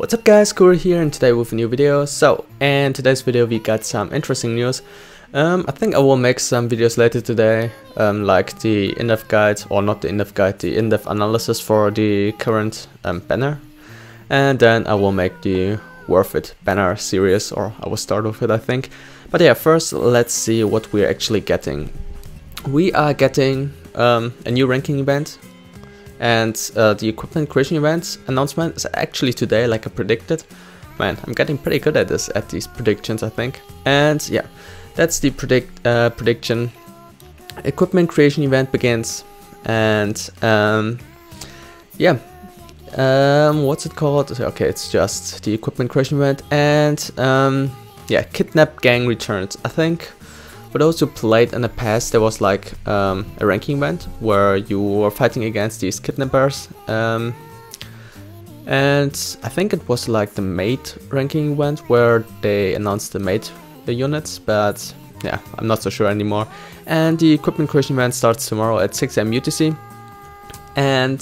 What's up guys, Kuroo here, and today with a new video. So, in today's video we got some interesting news. I think I will make some videos later today, like the in-depth guide, or not the in-depth guide, the in-depth analysis for the current banner. And then I will make the Worth It banner series, or I will start with it I think. But yeah, first let's see what we're actually getting. We are getting a new ranking event. And the equipment creation event announcement is actually today, like I predicted. Man, I'm getting pretty good at this, at these predictions, I think. And yeah, that's the prediction. Equipment creation event begins, and yeah, what's it called? Okay, it's just the equipment creation event, and yeah, kidnap gang returns. I think for those who played in the past, there was like a ranking event where you were fighting against these kidnappers, and I think it was like the mate ranking event where they announced the mate units, but yeah, I'm not so sure anymore. And the equipment creation event starts tomorrow at 6 AM UTC, and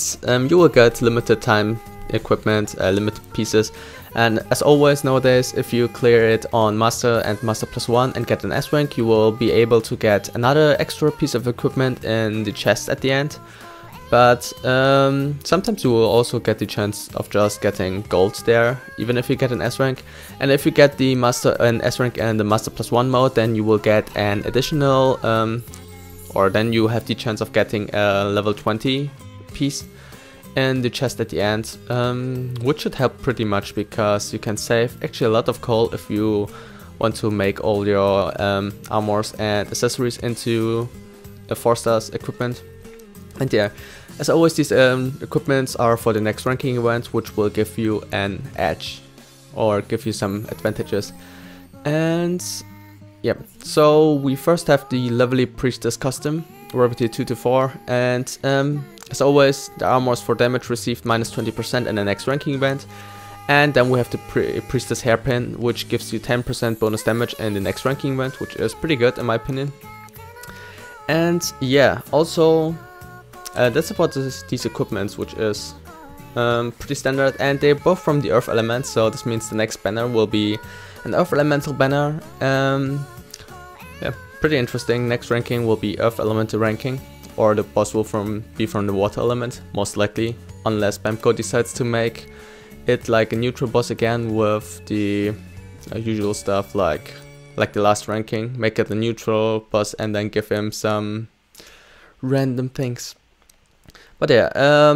you will get limited time equipment, limited pieces. And as always nowadays, if you clear it on Master and Master +1 and get an S rank, you will be able to get another extra piece of equipment in the chest at the end. But sometimes you will also get the chance of just getting gold there, even if you get an S rank. And if you get the Master and S rank and the Master +1 mode, then you will get an additional, or then you have the chance of getting a level 20 piece in the chest at the end, which should help pretty much because you can save actually a lot of coal if you want to make all your armors and accessories into a 4-star equipment. And yeah, as always, these equipments are for the next ranking event, which will give you an edge or give you some advantages. And yeah, so we first have the Lovely Priestess custom, rarity 2 to 4, and as always, the armors for damage received -20% in the next ranking event. And then we have the Priestess Hairpin, which gives you 10% bonus damage in the next ranking event, which is pretty good in my opinion. And yeah, also that's about these equipments, which is pretty standard, and they're both from the Earth element, so this means the next banner will be an Earth Elemental banner. Yeah, pretty interesting. Next ranking will be Earth Elemental ranking, or the boss will be from the water element, most likely, unless Bamco decides to make it like a neutral boss again with the usual stuff like the last ranking, make it a neutral boss and then give him some random things. But yeah,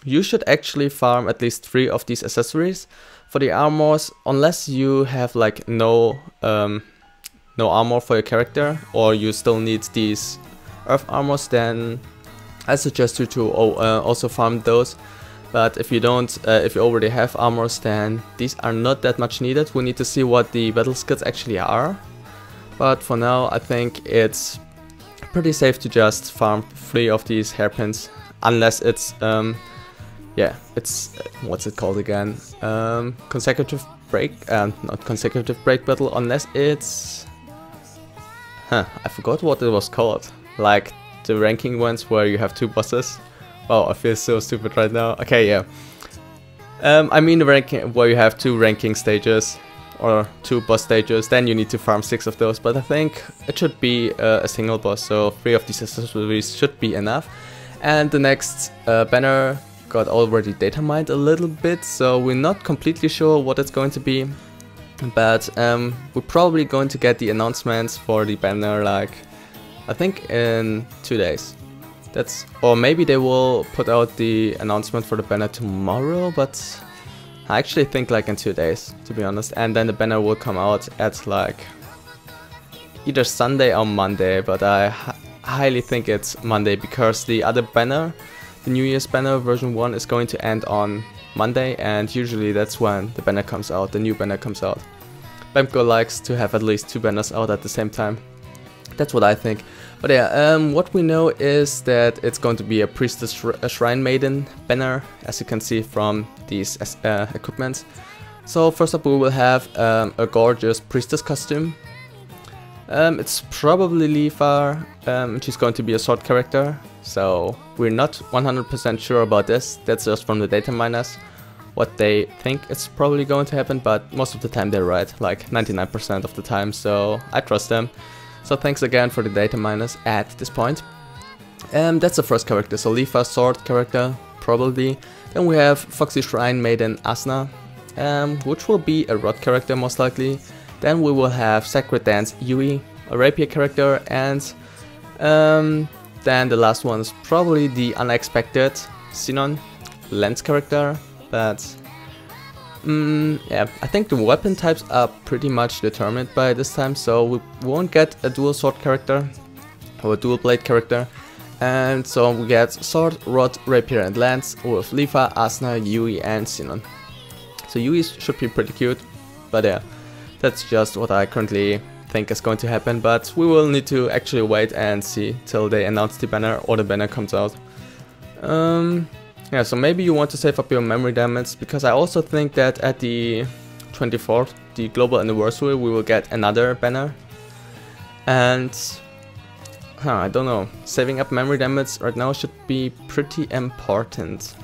you should actually farm at least 3 of these accessories for the armors, unless you have like no armor for your character, or you still need these Earth armors, then I suggest you to also farm those. But if you don't, if you already have armors, then these are not that much needed. We need to see what the battle skills actually are. But for now, I think it's pretty safe to just farm 3 of these hairpins, unless it's yeah, it's what's it called again? Consecutive break, not consecutive break battle, unless it's I forgot what it was called. Like the ranking ones where you have 2 bosses. Wow, I feel so stupid right now. Okay, yeah. I mean the ranking where you have 2 ranking stages or 2 boss stages. Then you need to farm 6 of those. But I think it should be a single boss, so 3 of these accessories should be enough. And the next banner got already data mined a little bit, so we're not completely sure what it's going to be. But we're probably going to get the announcements for the banner like, I think in 2 days. Or maybe they will put out the announcement for the banner tomorrow, but I actually think like in 2 days, to be honest. And then the banner will come out at like either Sunday or Monday, but I highly think it's Monday, because the other banner, the New Year's banner version 1, is going to end on Monday, and usually that's when the banner comes out, the new banner comes out. Bamco likes to have at least 2 banners out at the same time. That's what I think. But yeah, what we know is that it's going to be a Priestess Shrine Maiden banner, as you can see from these equipments. So first up we will have a gorgeous Priestess costume. It's probably Leafar, she's going to be a sword character. So we're not 100% sure about this, that's just from the data miners. what they think is probably going to happen, but most of the time they're right, like 99% of the time, so I trust them. So thanks again for the data miners at this point. That's the first character, so Leafa Sword character, probably. Then we have Foxy Shrine Maiden Asna, which will be a Rod character most likely. Then we will have Sacred Dance Yui, a Rapier character, and then the last one is probably the unexpected Sinon Lens character, but yeah, I think the weapon types are pretty much determined by this time, so we won't get a dual sword character or a dual blade character, and so we get sword, rod, rapier and lance with Leafa, Asna, Yui and Sinon. So Yui should be pretty cute, but yeah, that's just what I currently think is going to happen, but we will need to actually wait and see till they announce the banner or the banner comes out. Yeah, so maybe you want to save up your memory damage, because I also think that at the 24th, the global anniversary, we will get another banner. And I don't know, saving up memory damage right now should be pretty important.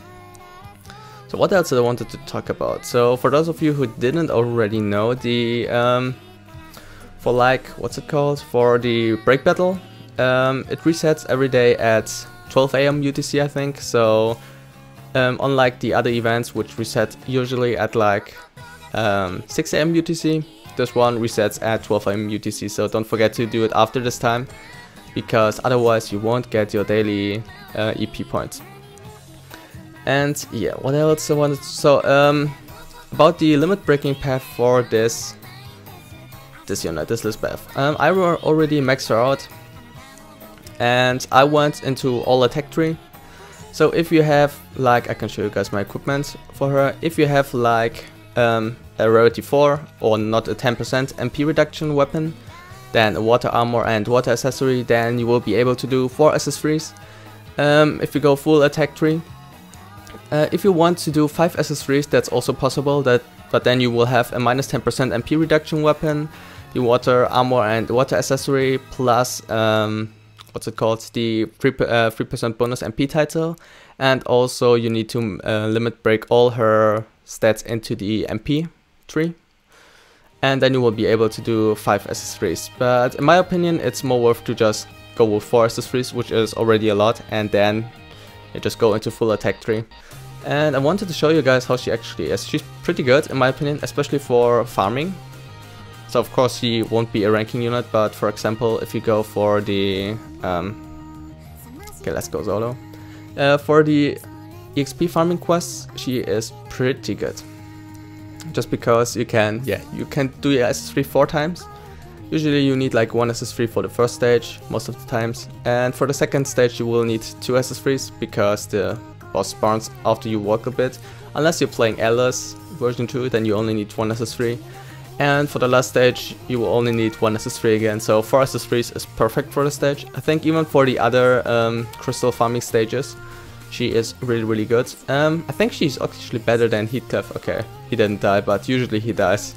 So what else I wanted to talk about? So for those of you who didn't already know, the for like, what's it called? For the break battle, it resets every day at 12 AM UTC, I think. So unlike the other events, which reset usually at like 6 AM UTC, this one resets at 12 AM UTC. So don't forget to do it after this time, because otherwise you won't get your daily EP points. And yeah, what else I wanted to, so about the limit breaking path for this unit, this Lisbeth. I already maxed her out, and I went into all attack tree. So if you have, like, I can show you guys my equipment for her. If you have like a rarity 4 or not a 10% MP reduction weapon, then a water armor and water accessory, then you will be able to do 4 accessories. If you go full attack tree, if you want to do 5 accessories, that's also possible, but then you will have a minus 10% MP reduction weapon, the water armor and water accessory, plus what's it called, the 3% bonus MP title, and also you need to limit break all her stats into the MP tree, and then you will be able to do 5 accessories. But in my opinion, it's more worth to just go with 4 accessories, which is already a lot, and then you just go into full attack tree. And I wanted to show you guys how she actually is. She's pretty good in my opinion, especially for farming. So of course she won't be a ranking unit, but for example, if you go for the okay, let's go solo. For the EXP farming quests, she is pretty good. Just because you can do your SS3 4 times. Usually you need like 1 SS3 for the first stage, most of the times. And for the second stage you will need 2 SS3s, because the boss spawns after you walk a bit. Unless you're playing Alice version 2, then you only need 1 SS3. And for the last stage, you will only need 1 SS3 again, so 4 SS3s is perfect for the stage. I think even for the other crystal farming stages, she is really good. I think she's actually better than Heathcliff. Okay, he didn't die, but usually he dies.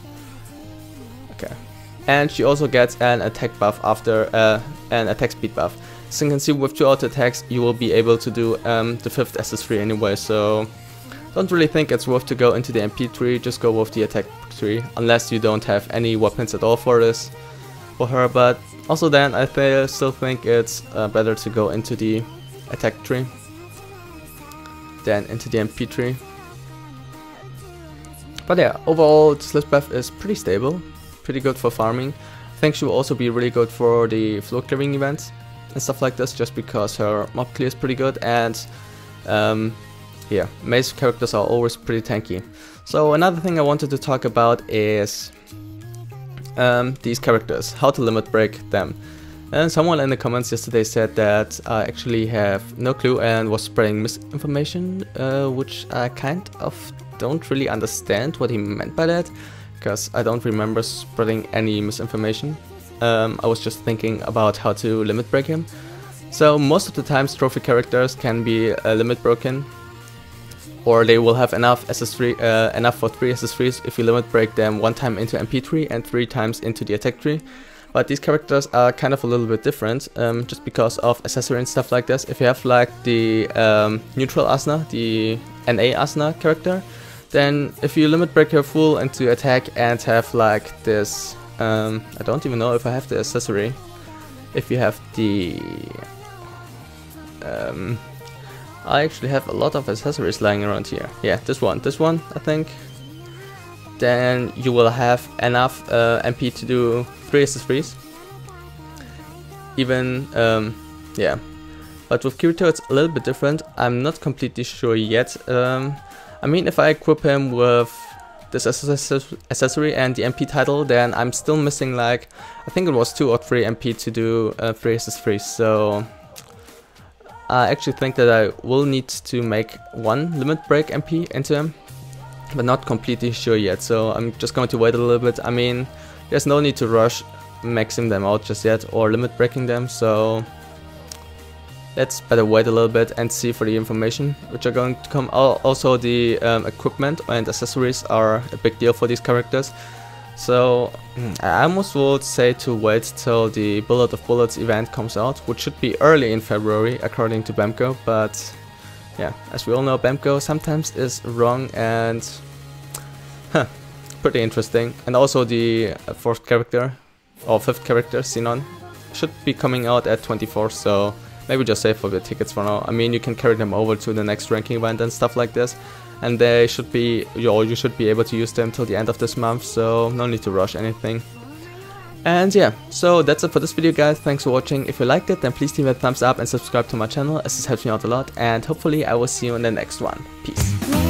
Okay. And she also gets an attack buff after an attack speed buff. So you can see with 2 auto attacks, you will be able to do the 5th SS3 anyway, so don't really think it's worth to go into the MP tree, just go with the attack tree, unless you don't have any weapons at all for this, for her. But also then, I still think it's better to go into the attack tree than into the MP tree. But yeah, overall this Lisbeth is pretty stable, pretty good for farming. I think she will also be really good for the floor clearing events and stuff like this, just because her mob clear is pretty good, and yeah, mace characters are always pretty tanky. So another thing I wanted to talk about is these characters, how to limit break them. And someone in the comments yesterday said that I actually have no clue and was spreading misinformation, which I kind of don't really understand what he meant by that, because I don't remember spreading any misinformation. I was just thinking about how to limit break him. So most of the times trophy characters can be limit broken, or they will have enough SS3, enough for 3 SS3s if you limit break them 1 time into MP tree and 3 times into the attack tree. But these characters are kind of a little bit different, just because of accessory and stuff like this. If you have like the neutral Asna, the NA Asna character, Then if you limit break your full into attack and have like this, I don't even know if I have the accessory. If you have the, I actually have a lot of accessories lying around here. Yeah, this one I think. Then you will have enough MP to do 3 accessories. Even, yeah. But with Kirito it's a little bit different. I'm not completely sure yet. I mean, if I equip him with this accessory and the MP title, then I'm still missing like, I think it was 2 or 3 MP to do 3 accessories. So I actually think that I will need to make 1 limit break MP into him, but not completely sure yet. So I'm just going to wait a little bit. I mean, there's no need to rush maxing them out just yet or limit breaking them. So let's better wait a little bit and see for the information which are going to come. Also the equipment and accessories are a big deal for these characters. So I almost would say to wait till the Bullet of Bullets event comes out, which should be early in February according to Bamco. But yeah, as we all know, Bamco sometimes is wrong, and pretty interesting. And also the 4th character or 5th character, Xenon, should be coming out at 24th, so maybe just save for the tickets for now. I mean, you can carry them over to the next ranking event and stuff like this, and they should be, you should be able to use them till the end of this month, so no need to rush anything. And yeah, so that's it for this video, guys. Thanks for watching. If you liked it, then please leave a thumbs up and subscribe to my channel, as this helps me out a lot, and hopefully I will see you in the next one. Peace.